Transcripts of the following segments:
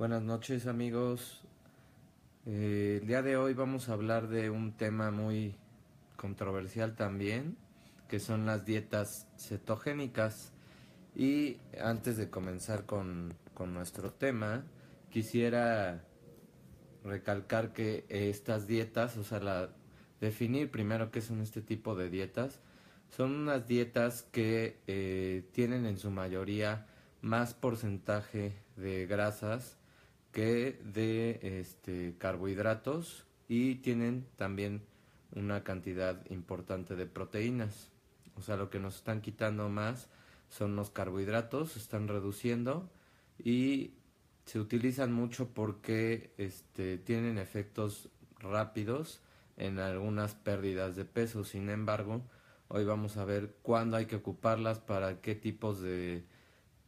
Buenas noches amigos. El día de hoy vamos a hablar de un tema muy controversial también, que son las dietas cetogénicas. Y antes de comenzar con nuestro tema, quisiera recalcar que estas dietas, definir primero qué son este tipo de dietas. Son unas dietas que tienen en su mayoría más porcentaje de grasas que de carbohidratos y tienen también una cantidad importante de proteínas. O sea, lo que nos están quitando más son los carbohidratos, se están reduciendo y se utilizan mucho porque tienen efectos rápidos en algunas pérdidas de peso. Sin embargo, hoy vamos a ver cuándo hay que ocuparlas, para qué tipos de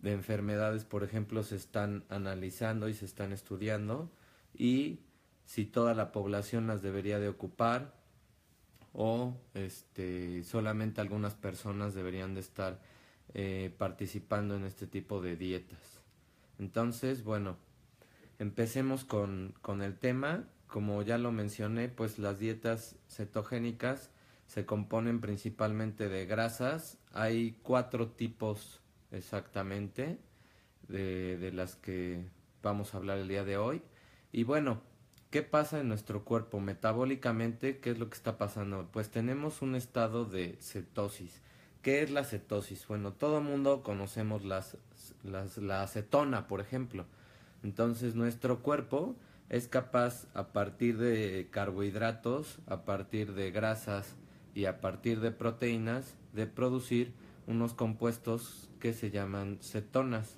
enfermedades, por ejemplo, se están analizando y se están estudiando, y si toda la población las debería de ocupar o solamente algunas personas deberían de estar participando en este tipo de dietas. Entonces, bueno, empecemos con el tema. Como ya lo mencioné, pues las dietas cetogénicas se componen principalmente de grasas. Hay 4 tipos exactamente de las que vamos a hablar el día de hoy. Y bueno, ¿qué pasa en nuestro cuerpo metabólicamente? ¿Qué es lo que está pasando? Pues tenemos un estado de cetosis. ¿Qué es la cetosis? Bueno, todo mundo conocemos la acetona, por ejemplo. Entonces nuestro cuerpo es capaz, a partir de carbohidratos, a partir de grasas y a partir de proteínas, de producir unos compuestos que se llaman cetonas.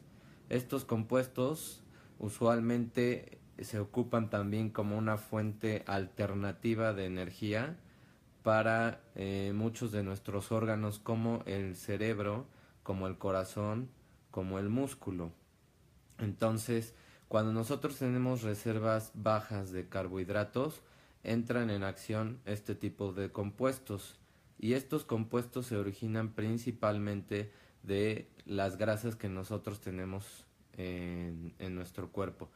Estos compuestos usualmente se ocupan también como una fuente alternativa de energía para muchos de nuestros órganos, como el cerebro, como el corazón, como el músculo. Entonces, cuando nosotros tenemos reservas bajas de carbohidratos, entran en acción este tipo de compuestos. Y estos compuestos se originan principalmente de las grasas que nosotros tenemos en nuestro cuerpo.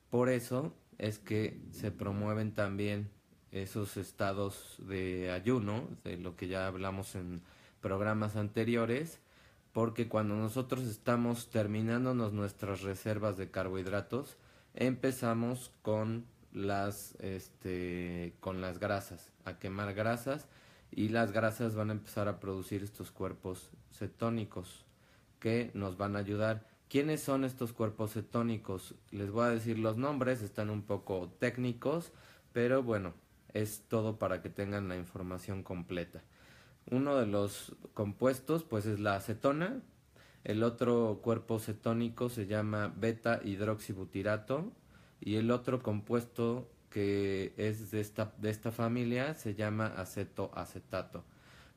Por eso es que se promueven también esos estados de ayuno, de lo que ya hablamos en programas anteriores, porque cuando nosotros estamos terminándonos nuestras reservas de carbohidratos, empezamos con las grasas, a quemar grasas, y las grasas van a empezar a producir estos cuerpos cetónicos que nos van a ayudar. ¿Quiénes son estos cuerpos cetónicos? Les voy a decir los nombres, están un poco técnicos, pero bueno, es todo para que tengan la información completa. Uno de los compuestos pues es la acetona. El otro cuerpo cetónico se llama beta hidroxibutirato, y el otro compuesto que es de esta familia se llama acetoacetato.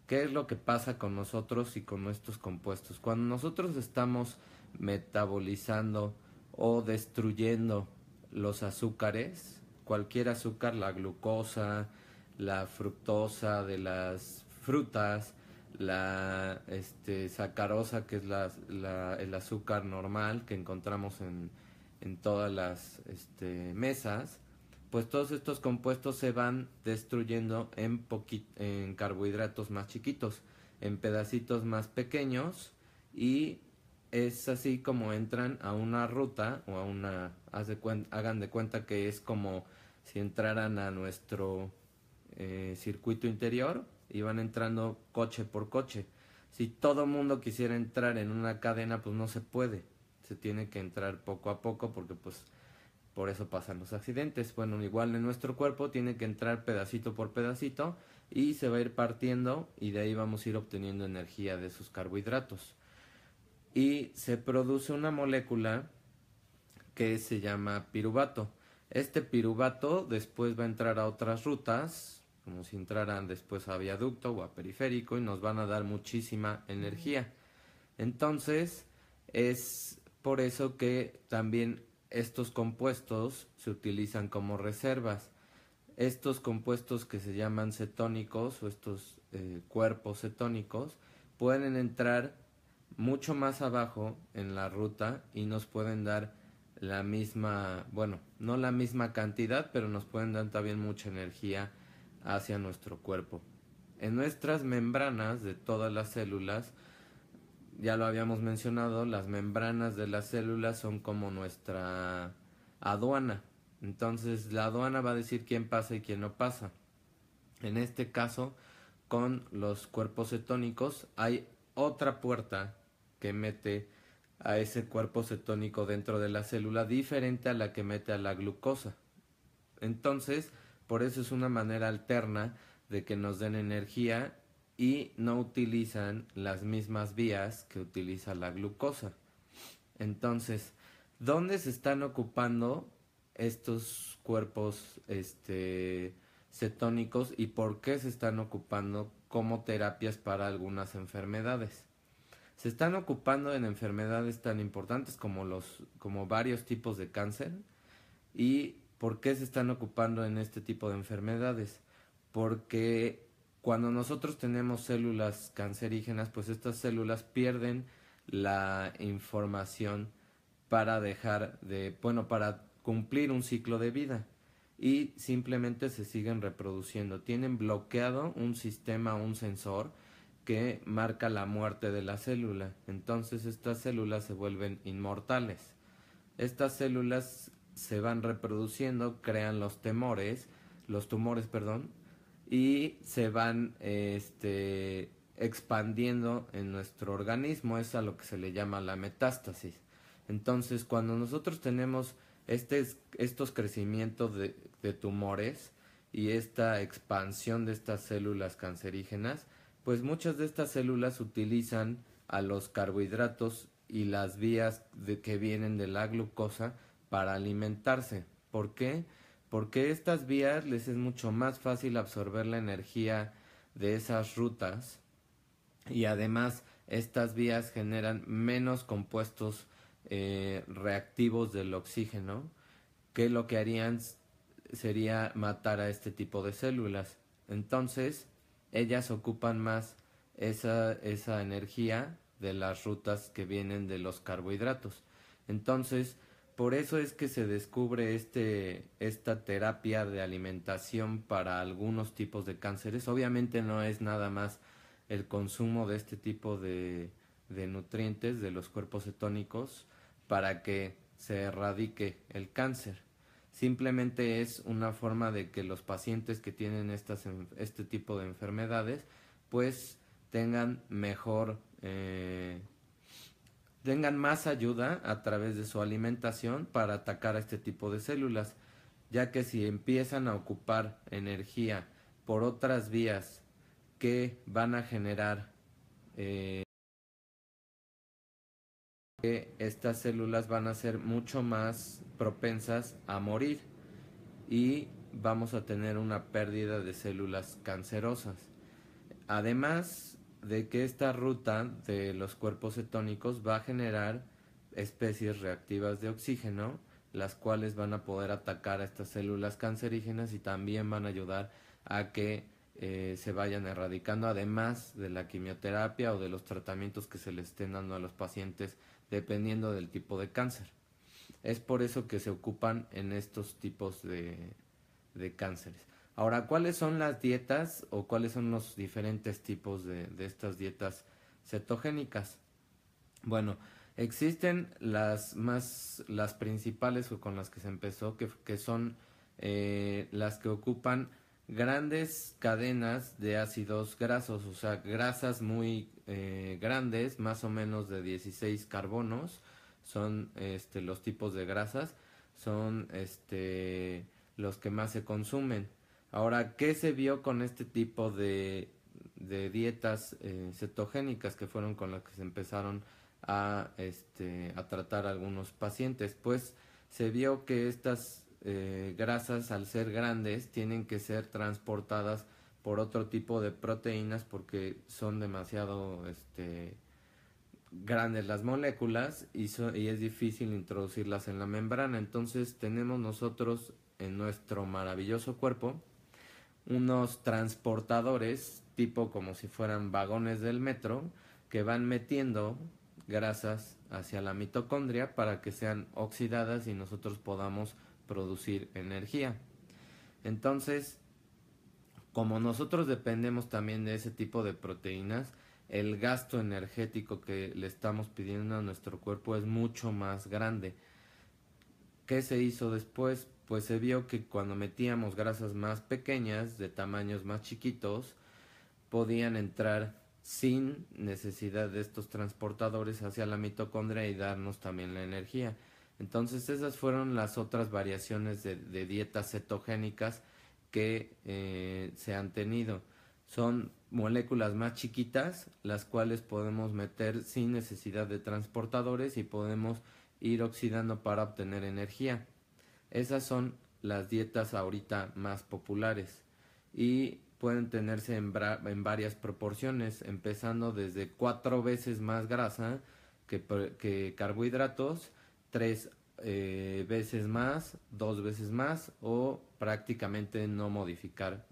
¿Qué es lo que pasa con nosotros y con estos compuestos? Cuando nosotros estamos metabolizando o destruyendo los azúcares, cualquier azúcar, la glucosa, la fructosa de las frutas, la sacarosa, que es el azúcar normal que encontramos en todas las mesas, pues todos estos compuestos se van destruyendo en carbohidratos más chiquitos, en pedacitos más pequeños, y es así como entran a una ruta o a una, hagan de cuenta que es como si entraran a nuestro circuito interior y van entrando coche por coche. Si todo mundo quisiera entrar en una cadena, pues no se puede, se tiene que entrar poco a poco, porque pues por eso pasan los accidentes. Bueno, igual en nuestro cuerpo tiene que entrar pedacito por pedacito y se va a ir partiendo, y de ahí vamos a ir obteniendo energía de sus carbohidratos. Y se produce una molécula que se llama piruvato. Este piruvato después va a entrar a otras rutas, como si entraran después a viaducto o a periférico, y nos van a dar muchísima energía. Entonces, es por eso que también estos compuestos se utilizan como reservas. Estos compuestos que se llaman cetónicos, o estos cuerpos cetónicos, pueden entrar mucho más abajo en la ruta y nos pueden dar la misma, bueno, no la misma cantidad, pero nos pueden dar también mucha energía hacia nuestro cuerpo. En nuestras membranas de todas las células, ya lo habíamos mencionado, las membranas de las células son como nuestra aduana. Entonces la aduana va a decir quién pasa y quién no pasa. En este caso, con los cuerpos cetónicos hay otra puerta que mete a ese cuerpo cetónico dentro de la célula diferente a la que mete a la glucosa. Entonces, por eso es una manera alterna de que nos den energía y no utilizan las mismas vías que utiliza la glucosa. Entonces, ¿dónde se están ocupando estos cuerpos cetónicos y por qué se están ocupando como terapias para algunas enfermedades? Se están ocupando en enfermedades tan importantes como varios tipos de cáncer. ¿Y por qué se están ocupando en este tipo de enfermedades? Porque cuando nosotros tenemos células cancerígenas, pues estas células pierden la información para para cumplir un ciclo de vida y simplemente se siguen reproduciendo. Tienen bloqueado un sistema, un sensor que marca la muerte de la célula. Entonces estas células se vuelven inmortales. Estas células se van reproduciendo, crean los tumores, perdón, y se van expandiendo en nuestro organismo. Es a lo que se le llama la metástasis. Entonces, cuando nosotros tenemos estos crecimientos de tumores y esta expansión de estas células cancerígenas, pues muchas de estas células utilizan a los carbohidratos y las vías que vienen de la glucosa para alimentarse. ¿Por qué? Porque estas vías les es mucho más fácil absorber la energía de esas rutas y además estas vías generan menos compuestos reactivos del oxígeno, que lo que harían sería matar a este tipo de células. Entonces ellas ocupan más esa energía de las rutas que vienen de los carbohidratos. Entonces, por eso es que se descubre esta terapia de alimentación para algunos tipos de cánceres. Obviamente no es nada más el consumo de este tipo de nutrientes de los cuerpos cetónicos para que se erradique el cáncer. Simplemente es una forma de que los pacientes que tienen este tipo de enfermedades pues tengan tengan más ayuda a través de su alimentación para atacar a este tipo de células, ya que si empiezan a ocupar energía por otras vías que van a generar que estas células van a ser mucho más propensas a morir y vamos a tener una pérdida de células cancerosas. Además de que esta ruta de los cuerpos cetónicos va a generar especies reactivas de oxígeno, las cuales van a poder atacar a estas células cancerígenas y también van a ayudar a que se vayan erradicando, además de la quimioterapia o de los tratamientos que se les estén dando a los pacientes dependiendo del tipo de cáncer. Es por eso que se ocupan en estos tipos de cánceres. Ahora, ¿cuáles son las dietas o cuáles son los diferentes tipos de estas dietas cetogénicas? Bueno, existen las principales con las que se empezó, que son las que ocupan grandes cadenas de ácidos grasos, o sea, grasas muy grandes, más o menos de 16 carbonos, son los tipos de grasas, son los que más se consumen. Ahora, ¿qué se vio con este tipo de dietas cetogénicas que fueron con las que se empezaron a tratar a algunos pacientes? Pues se vio que estas grasas, al ser grandes, tienen que ser transportadas por otro tipo de proteínas porque son demasiado grandes las moléculas y es difícil introducirlas en la membrana. Entonces tenemos nosotros en nuestro maravilloso cuerpo unos transportadores tipo como si fueran vagones del metro que van metiendo grasas hacia la mitocondria para que sean oxidadas y nosotros podamos producir energía. Entonces, como nosotros dependemos también de ese tipo de proteínas, el gasto energético que le estamos pidiendo a nuestro cuerpo es mucho más grande. ¿Qué se hizo después? Pues se vio que cuando metíamos grasas más pequeñas, de tamaños más chiquitos, podían entrar sin necesidad de estos transportadores hacia la mitocondria y darnos también la energía. Entonces esas fueron las otras variaciones de dietas cetogénicas que se han tenido. Son moléculas más chiquitas, las cuales podemos meter sin necesidad de transportadores y podemos ir oxidando para obtener energía. Esas son las dietas ahorita más populares y pueden tenerse en varias proporciones, empezando desde 4 veces más grasa que carbohidratos, 3 veces más, 2 veces más, o prácticamente no modificar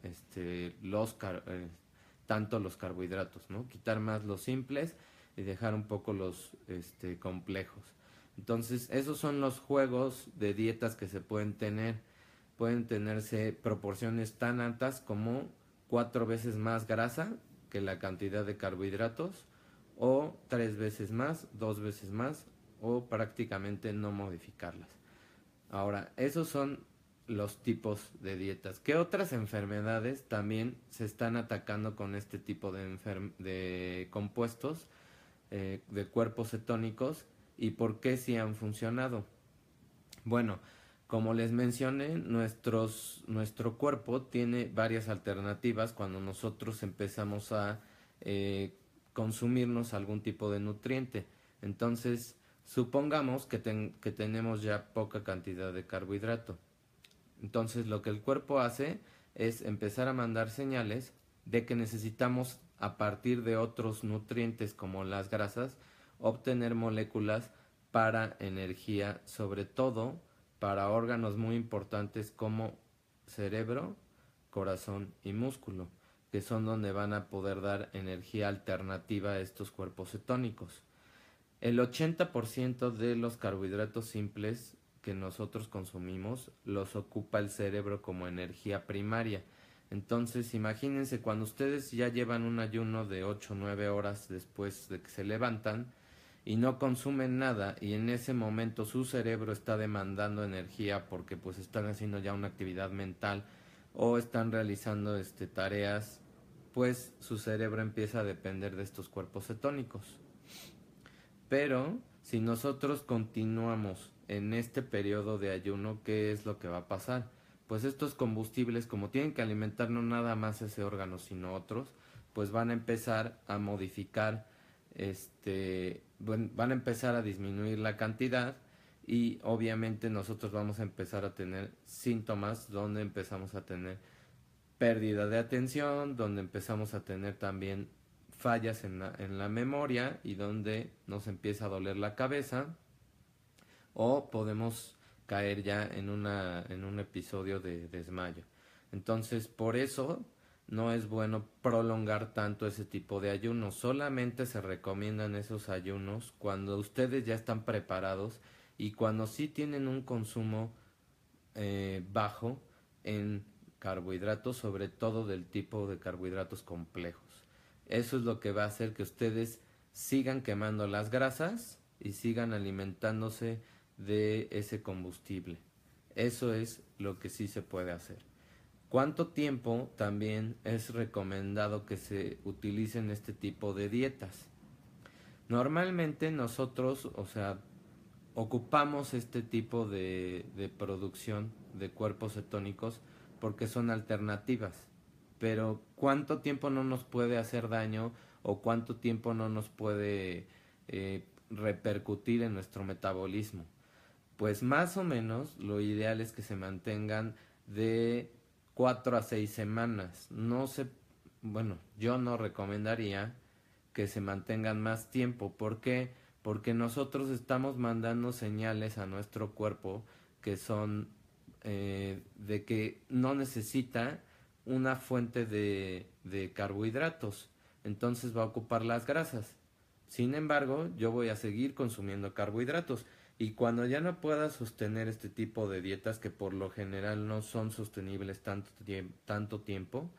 tanto los carbohidratos, ¿no? Quitar más los simples y dejar un poco los complejos. Entonces, esos son los juegos de dietas que se pueden tener. Pueden tenerse proporciones tan altas como 4 veces más grasa que la cantidad de carbohidratos, o 3 veces más, 2 veces más, o prácticamente no modificarlas. Ahora, esos son los tipos de dietas. ¿Qué otras enfermedades también se están atacando con este tipo de compuestos, de cuerpos cetónicos, y por qué sí han funcionado? Bueno, como les mencioné, nuestro cuerpo tiene varias alternativas cuando nosotros empezamos a consumirnos algún tipo de nutriente. Entonces, supongamos que tenemos ya poca cantidad de carbohidrato. Entonces, lo que el cuerpo hace es empezar a mandar señales de que necesitamos, a partir de otros nutrientes como las grasas, obtener moléculas para energía, sobre todo para órganos muy importantes como cerebro, corazón y músculo, que son donde van a poder dar energía alternativa a estos cuerpos cetónicos. El 80% de los carbohidratos simples que nosotros consumimos los ocupa el cerebro como energía primaria. Entonces, imagínense cuando ustedes ya llevan un ayuno de 8 o 9 horas después de que se levantan y no consumen nada, y en ese momento su cerebro está demandando energía porque pues están haciendo ya una actividad mental o están realizando tareas, pues su cerebro empieza a depender de estos cuerpos cetónicos. Pero si nosotros continuamos en este periodo de ayuno, ¿qué es lo que va a pasar? Pues estos combustibles, como tienen que alimentar no nada más ese órgano, sino otros, pues van a empezar a modificar, van a empezar a disminuir la cantidad, y obviamente nosotros vamos a empezar a tener síntomas donde empezamos a tener pérdida de atención, donde empezamos a tener también fallas en la memoria, y donde nos empieza a doler la cabeza, o podemos caer ya en un episodio de desmayo. Entonces, por eso no es bueno prolongar tanto ese tipo de ayunos. Solamente se recomiendan esos ayunos cuando ustedes ya están preparados y cuando sí tienen un consumo bajo en carbohidratos, sobre todo del tipo de carbohidratos complejos. Eso es lo que va a hacer que ustedes sigan quemando las grasas y sigan alimentándose de ese combustible. Eso es lo que sí se puede hacer. ¿Cuánto tiempo también es recomendado que se utilicen este tipo de dietas? Normalmente nosotros, ocupamos este tipo de producción de cuerpos cetónicos porque son alternativas. Pero ¿cuánto tiempo no nos puede hacer daño o cuánto tiempo no nos puede repercutir en nuestro metabolismo? Pues más o menos lo ideal es que se mantengan de 4 a 6 semanas. Yo no recomendaría que se mantengan más tiempo. ¿Por qué? Porque nosotros estamos mandando señales a nuestro cuerpo que son de que no necesita una fuente de carbohidratos. Entonces va a ocupar las grasas. Sin embargo, yo voy a seguir consumiendo carbohidratos y cuando ya no pueda sostener este tipo de dietas que por lo general no son sostenibles tanto tiempo,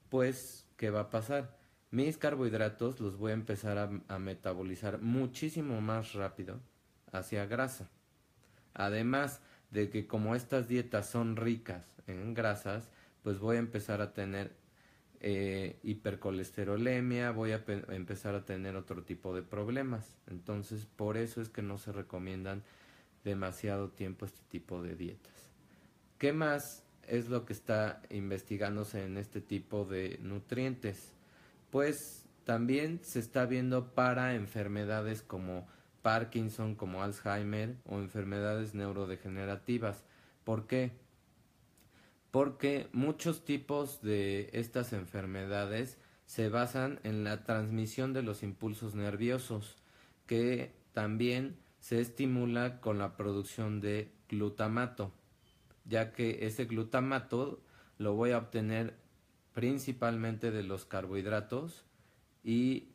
pues, ¿qué va a pasar? Mis carbohidratos los voy a empezar a metabolizar muchísimo más rápido hacia grasa. Además de que como estas dietas son ricas en grasas, pues voy a empezar a tener hipercolesterolemia, voy a empezar a tener otro tipo de problemas. Entonces, por eso es que no se recomiendan demasiado tiempo este tipo de dietas. ¿Qué más es lo que está investigándose en este tipo de nutrientes? Pues también se está viendo para enfermedades como Parkinson, como Alzheimer o enfermedades neurodegenerativas. ¿Por qué? Porque muchos tipos de estas enfermedades se basan en la transmisión de los impulsos nerviosos, que también se estimula con la producción de glutamato, ya que ese glutamato lo voy a obtener principalmente de los carbohidratos y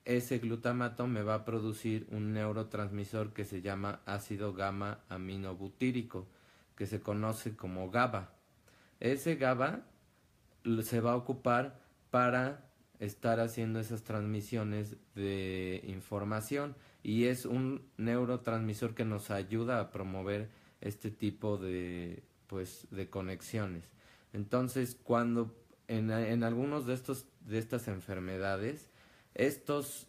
ese glutamato me va a producir un neurotransmisor que se llama ácido gamma aminobutírico, que se conoce como GABA. Ese GABA se va a ocupar para estar haciendo esas transmisiones de información y es un neurotransmisor que nos ayuda a promover este tipo de pues de conexiones. Entonces, cuando en algunos de estas enfermedades estos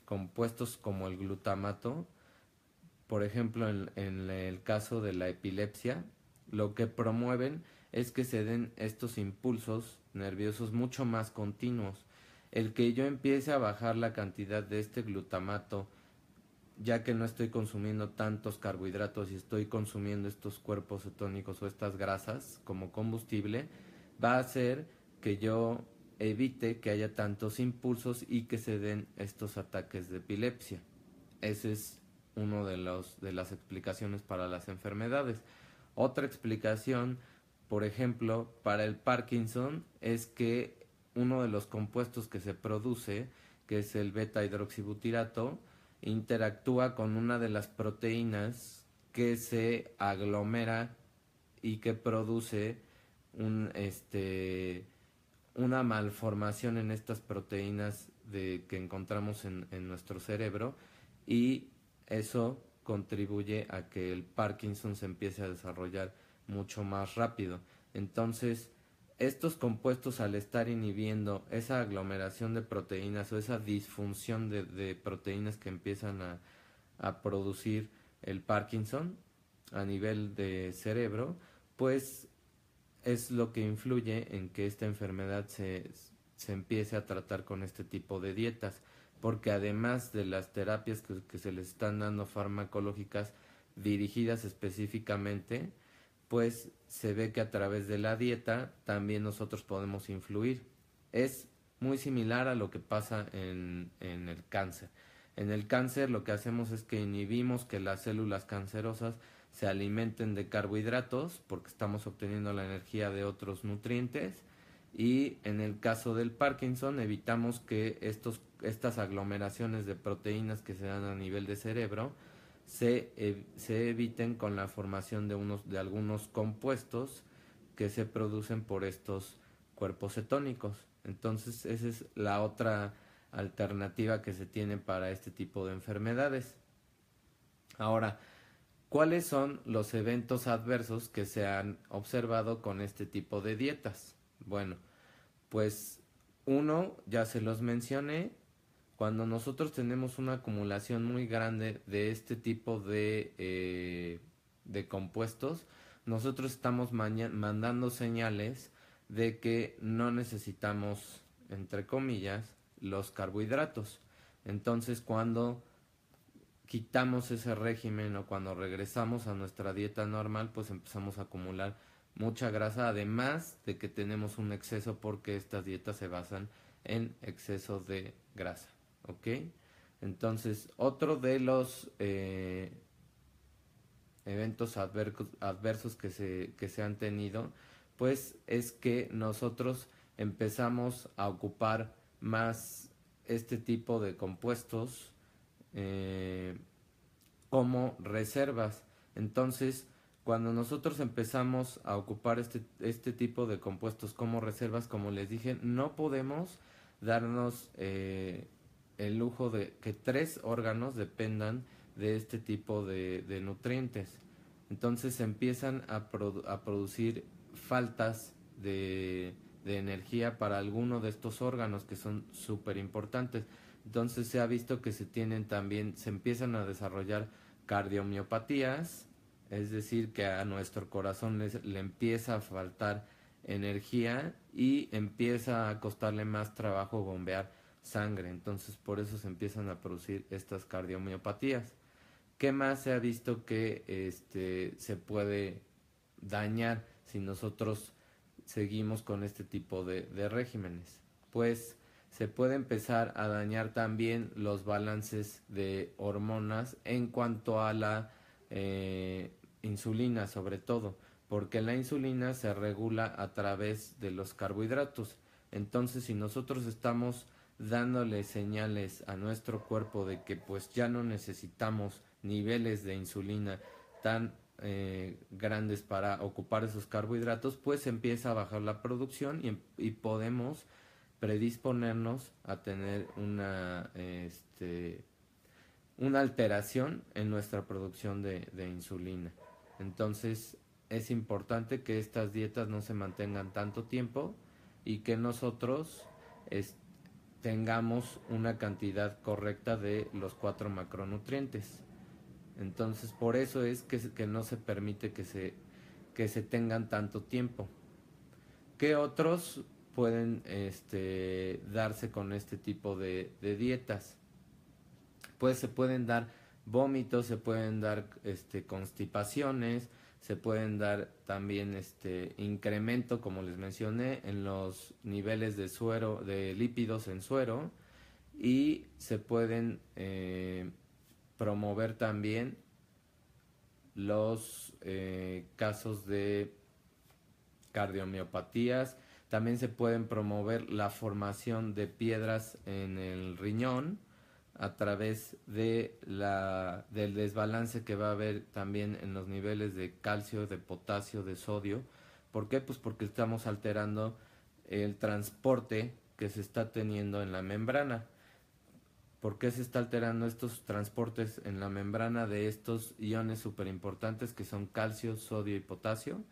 compuestos como el glutamato, por ejemplo en el caso de la epilepsia, lo que promueven es que se den estos impulsos nerviosos mucho más continuos. El que yo empiece a bajar la cantidad de este glutamato, ya que no estoy consumiendo tantos carbohidratos y estoy consumiendo estos cuerpos cetónicos o estas grasas como combustible, va a hacer que yo evite que haya tantos impulsos y que se den estos ataques de epilepsia. Ese es uno de las explicaciones para las enfermedades. Otra explicación, por ejemplo, para el Parkinson es que uno de los compuestos que se produce, que es el beta hidroxibutirato, interactúa con una de las proteínas que se aglomera y que produce un una malformación en estas proteínas que encontramos en nuestro cerebro y eso contribuye a que el Parkinson se empiece a desarrollar mucho más rápido. Entonces, estos compuestos al estar inhibiendo esa aglomeración de proteínas o esa disfunción de proteínas que empiezan a producir el Parkinson a nivel de cerebro, pues es lo que influye en que esta enfermedad se empiece a tratar con este tipo de dietas, porque además de las terapias que se les están dando farmacológicas dirigidas específicamente, pues se ve que a través de la dieta también nosotros podemos influir. Es muy similar a lo que pasa en el cáncer. En el cáncer lo que hacemos es que inhibimos que las células cancerosas se alimenten de carbohidratos porque estamos obteniendo la energía de otros nutrientes y en el caso del Parkinson evitamos que estas aglomeraciones de proteínas que se dan a nivel de cerebro se eviten con la formación de algunos compuestos que se producen por estos cuerpos cetónicos. Entonces esa es la otra alternativa que se tiene para este tipo de enfermedades. Ahora, ¿cuáles son los eventos adversos que se han observado con este tipo de dietas? Bueno, pues uno, ya se los mencioné, cuando nosotros tenemos una acumulación muy grande de este tipo de compuestos, nosotros estamos mandando señales de que no necesitamos, entre comillas, los carbohidratos. Entonces, cuando quitamos ese régimen o cuando regresamos a nuestra dieta normal, pues empezamos a acumular mucha grasa, además de que tenemos un exceso porque estas dietas se basan en exceso de grasa, ¿ok? Entonces, otro de los eventos adversos que se han tenido, pues es que nosotros empezamos a ocupar más este tipo de compuestos como reservas. Entonces, cuando nosotros empezamos a ocupar este tipo de compuestos como reservas, como les dije, no podemos darnos el lujo de que 3 órganos dependan de este tipo de nutrientes. Entonces se empiezan a producir faltas de energía para alguno de estos órganos que son súper importantes. Entonces se ha visto que se tienen también, se empiezan a desarrollar cardiomiopatías, es decir, que a nuestro corazón le empieza a faltar energía y empieza a costarle más trabajo bombear sangre. Entonces por eso se empiezan a producir estas cardiomiopatías. ¿Qué más se ha visto que se puede dañar si nosotros seguimos con este tipo de regímenes? Pues se puede empezar a dañar también los balances de hormonas en cuanto a la insulina, sobre todo, porque la insulina se regula a través de los carbohidratos. Entonces, si nosotros estamos dándole señales a nuestro cuerpo de que pues ya no necesitamos niveles de insulina tan grandes para ocupar esos carbohidratos, pues empieza a bajar la producción y podemos predisponernos a tener una alteración en nuestra producción de insulina. Entonces es importante que estas dietas no se mantengan tanto tiempo y que nosotros tengamos una cantidad correcta de los 4 macronutrientes. Entonces por eso es que no se permite que se tengan tanto tiempo. ¿Qué otros pueden darse con este tipo de dietas? Pues se pueden dar vómitos, se pueden dar constipaciones, se pueden dar también incremento, como les mencioné, en los niveles de suero, de lípidos en suero, y se pueden promover también los casos de cardiomiopatías. También se pueden promover la formación de piedras en el riñón a través del desbalance que va a haber también en los niveles de calcio, de potasio, de sodio. ¿Por qué? Pues porque estamos alterando el transporte que se está teniendo en la membrana. ¿Por qué se está alterando estos transportes en la membrana de estos iones súper importantes que son calcio, sodio y potasio?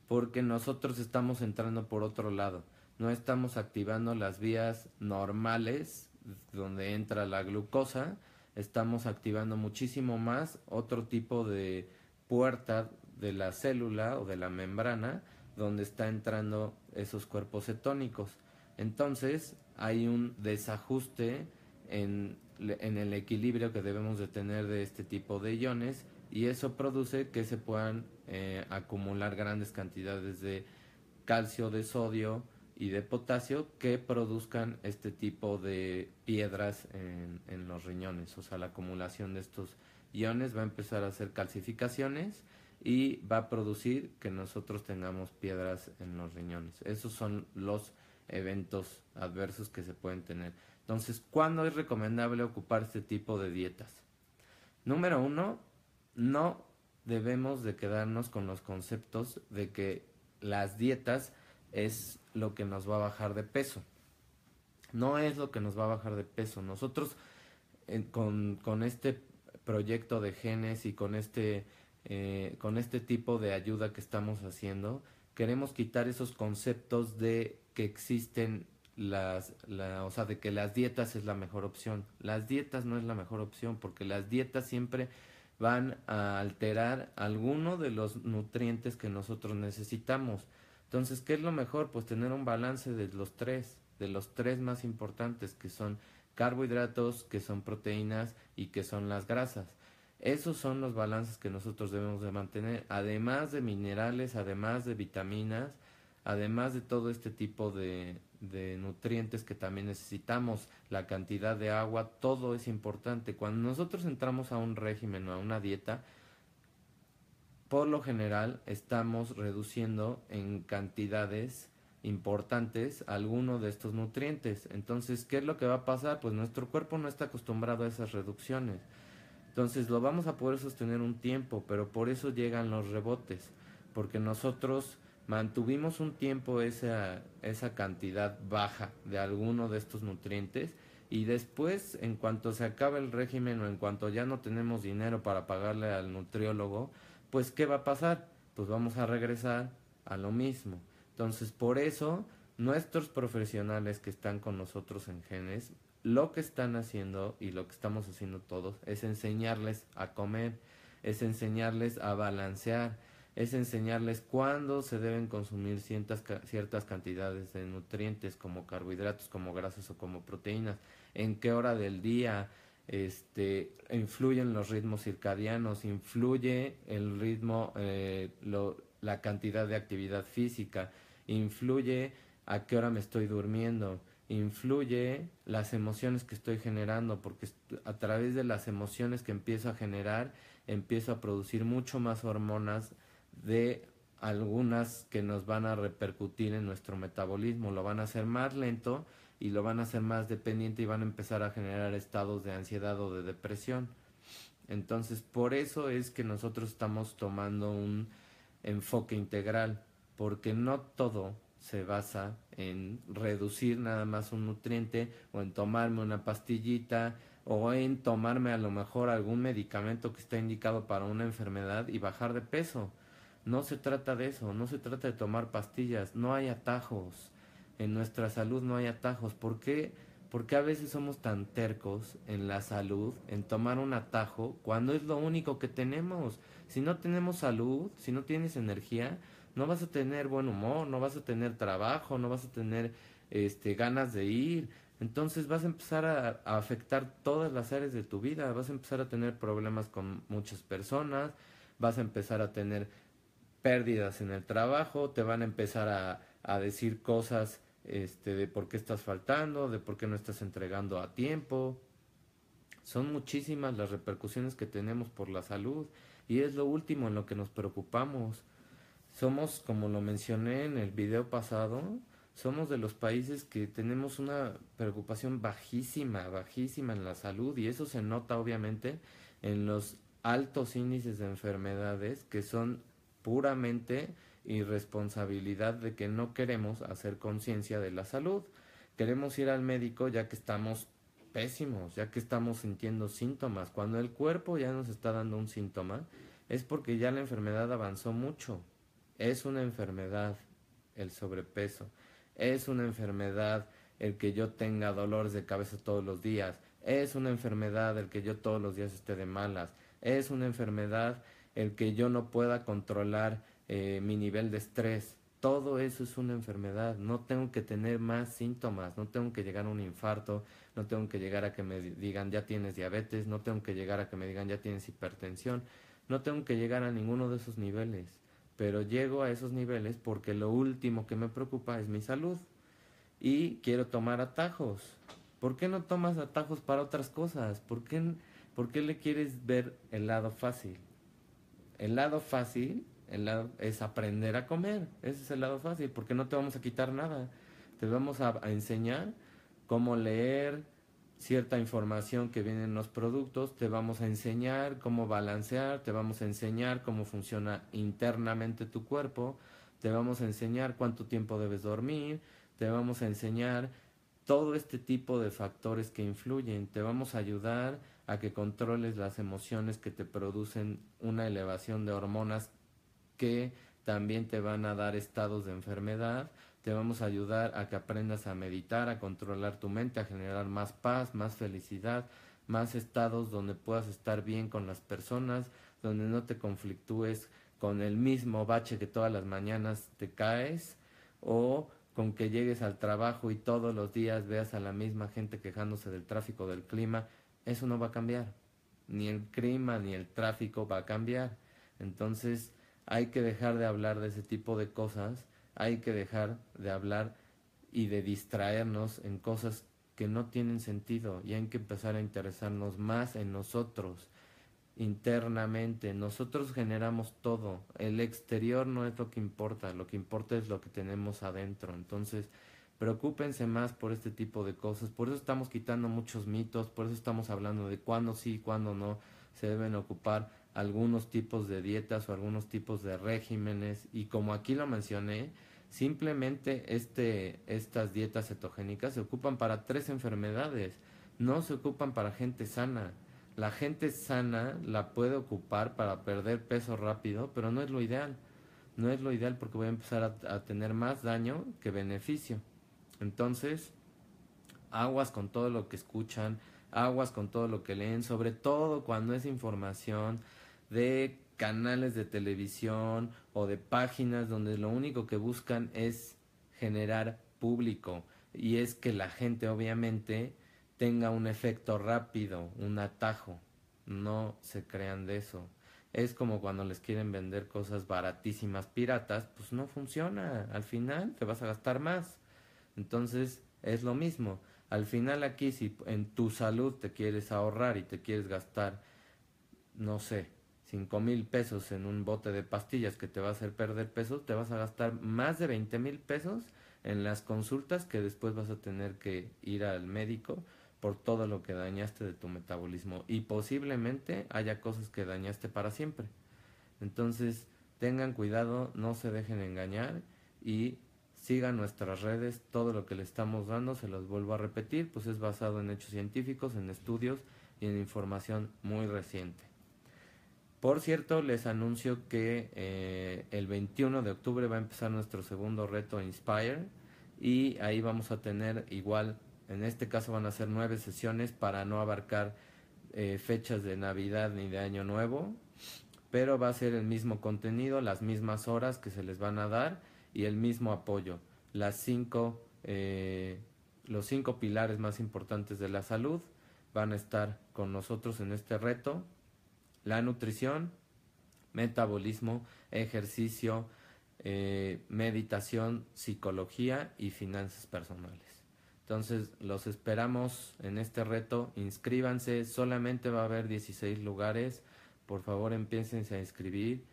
Porque nosotros estamos entrando por otro lado. No estamos activando las vías normales donde entra la glucosa, estamos activando muchísimo más otro tipo de puerta de la célula o de la membrana donde está entrando esos cuerpos cetónicos. Entonces hay un desajuste en el equilibrio que debemos de tener de este tipo de iones, y eso produce que se puedan acumular grandes cantidades de calcio, de sodio y de potasio que produzcan este tipo de piedras en los riñones. O sea, la acumulación de estos iones va a empezar a hacer calcificaciones y va a producir que nosotros tengamos piedras en los riñones. Esos son los eventos adversos que se pueden tener. Entonces, ¿cuándo es recomendable ocupar este tipo de dietas? Número 1, no debemos de quedarnos con los conceptos de que las dietas es lo que nos va a bajar de peso. No es lo que nos va a bajar de peso. Nosotros con este proyecto de genes y con este tipo de ayuda que estamos haciendo, queremos quitar esos conceptos de que existen o sea, de que las dietas es la mejor opción. Las dietas no es la mejor opción, porque las dietas siempre van a alterar alguno de los nutrientes que nosotros necesitamos. Entonces, ¿qué es lo mejor? Pues tener un balance de los tres más importantes, que son carbohidratos, que son proteínas y que son las grasas. Esos son los balances que nosotros debemos de mantener, además de minerales, además de vitaminas, además de todo este tipo de nutrientes que también necesitamos, la cantidad de agua, todo es importante. Cuando nosotros entramos a un régimen o a una dieta, por lo general estamos reduciendo en cantidades importantes alguno de estos nutrientes. Entonces, ¿qué es lo que va a pasar? Pues nuestro cuerpo no está acostumbrado a esas reducciones. Entonces lo vamos a poder sostener un tiempo, pero por eso llegan los rebotes, porque nosotros mantuvimos un tiempo esa cantidad baja de alguno de estos nutrientes y después, en cuanto se acabe el régimen o en cuanto ya no tenemos dinero para pagarle al nutriólogo, pues ¿qué va a pasar? Pues vamos a regresar a lo mismo. Entonces, por eso, nuestros profesionales que están con nosotros en Genes, lo que están haciendo y lo que estamos haciendo todos es enseñarles a comer, es enseñarles a balancear, es enseñarles cuándo se deben consumir ciertas cantidades de nutrientes como carbohidratos, como grasas o como proteínas, en qué hora del día, influyen los ritmos circadianos, influye el ritmo, la cantidad de actividad física, influye a qué hora me estoy durmiendo, influye las emociones que estoy generando, porque a través de las emociones que empiezo a generar, empiezo a producir mucho más hormonas de algunas que nos van a repercutir en nuestro metabolismo, lo van a hacer más lento y lo van a hacer más dependiente y van a empezar a generar estados de ansiedad o de depresión. Entonces, por eso es que nosotros estamos tomando un enfoque integral, porque no todo se basa en reducir nada más un nutriente o en tomarme una pastillita o en tomarme a lo mejor algún medicamento que está indicado para una enfermedad y bajar de peso. No se trata de eso, no se trata de tomar pastillas, no hay atajos. En nuestra salud no hay atajos. ¿Por qué? Porque a veces somos tan tercos en la salud, en tomar un atajo, cuando es lo único que tenemos. Si no tenemos salud, si no tienes energía, no vas a tener buen humor, no vas a tener trabajo, no vas a tener ganas de ir. Entonces vas a empezar a afectar todas las áreas de tu vida, vas a empezar a tener problemas con muchas personas, vas a empezar a tener pérdidas en el trabajo, te van a empezar a decir cosas de por qué estás faltando, de por qué no estás entregando a tiempo. Son muchísimas las repercusiones que tenemos por la salud y es lo último en lo que nos preocupamos. Somos, como lo mencioné en el video pasado, somos de los países que tenemos una preocupación bajísima, bajísima en la salud y eso se nota obviamente en los altos índices de enfermedades que son puramente irresponsabilidad de que no queremos hacer conciencia de la salud. Queremos ir al médico ya que estamos pésimos, ya que estamos sintiendo síntomas. Cuando el cuerpo ya nos está dando un síntoma, es porque ya la enfermedad avanzó mucho. Es una enfermedad el sobrepeso, es una enfermedad el que yo tenga dolores de cabeza todos los días, es una enfermedad el que yo todos los días esté de malas, es una enfermedad el que yo no pueda controlar mi nivel de estrés. Todo eso es una enfermedad. No tengo que tener más síntomas, no tengo que llegar a un infarto, no tengo que llegar a que me digan ya tienes diabetes, no tengo que llegar a que me digan ya tienes hipertensión, no tengo que llegar a ninguno de esos niveles. Pero llego a esos niveles porque lo último que me preocupa es mi salud y quiero tomar atajos. ¿Por qué no tomas atajos para otras cosas? ¿Por qué le quieres ver el lado fácil? El lado fácil es aprender a comer. Ese es el lado fácil, porque no te vamos a quitar nada. Te vamos a enseñar cómo leer cierta información que viene en los productos, te vamos a enseñar cómo balancear, te vamos a enseñar cómo funciona internamente tu cuerpo, te vamos a enseñar cuánto tiempo debes dormir, te vamos a enseñar todo este tipo de factores que influyen, te vamos a ayudar a que controles las emociones que te producen una elevación de hormonas que también te van a dar estados de enfermedad, te vamos a ayudar a que aprendas a meditar, a controlar tu mente, a generar más paz, más felicidad, más estados donde puedas estar bien con las personas, donde no te conflictúes con el mismo bache que todas las mañanas te caes o con que llegues al trabajo y todos los días veas a la misma gente quejándose del tráfico, del clima. Eso no va a cambiar. Ni el clima ni el tráfico va a cambiar. Entonces hay que dejar de hablar de ese tipo de cosas, hay que dejar de hablar y de distraernos en cosas que no tienen sentido y hay que empezar a interesarnos más en nosotros. internamente. Nosotros generamos todo. El exterior no es lo que importa es lo que tenemos adentro. Entonces, preocúpense más por este tipo de cosas. Por eso estamos quitando muchos mitos, por eso estamos hablando de cuándo sí y cuándo no se deben ocupar algunos tipos de dietas o algunos tipos de regímenes. Y como aquí lo mencioné, simplemente estas dietas cetogénicas se ocupan para 3 enfermedades, no se ocupan para gente sana. La gente sana la puede ocupar para perder peso rápido, pero no es lo ideal. No es lo ideal porque voy a empezar a tener más daño que beneficio. Entonces, aguas con todo lo que escuchan, aguas con todo lo que leen, sobre todo cuando es información de canales de televisión o de páginas donde lo único que buscan es generar público y es que la gente obviamente tenga un efecto rápido, un atajo. No se crean de eso. Es como cuando les quieren vender cosas baratísimas piratas, pues no funciona. Al final te vas a gastar más. Entonces es lo mismo. Al final aquí si en tu salud te quieres ahorrar y te quieres gastar, no sé, 5,000 pesos en un bote de pastillas que te va a hacer perder peso, te vas a gastar más de 20,000 pesos en las consultas que después vas a tener que ir al médico por todo lo que dañaste de tu metabolismo y posiblemente haya cosas que dañaste para siempre. Entonces, tengan cuidado, no se dejen engañar y sigan nuestras redes, todo lo que le estamos dando, se los vuelvo a repetir, pues es basado en hechos científicos, en estudios y en información muy reciente. Por cierto, les anuncio que el 21 de octubre va a empezar nuestro segundo reto Inspire y ahí vamos a tener igual, en este caso van a ser 9 sesiones para no abarcar fechas de Navidad ni de Año Nuevo, pero va a ser el mismo contenido, las mismas horas que se les van a dar y el mismo apoyo. Los 5 pilares más importantes de la salud van a estar con nosotros en este reto: la nutrición, metabolismo, ejercicio, meditación, psicología y finanzas personales. Entonces los esperamos en este reto, inscríbanse, solamente va a haber 16 lugares, por favor empiecen a inscribir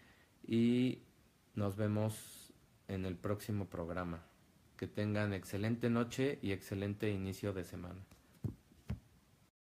y nos vemos en el próximo programa. Que tengan excelente noche y excelente inicio de semana.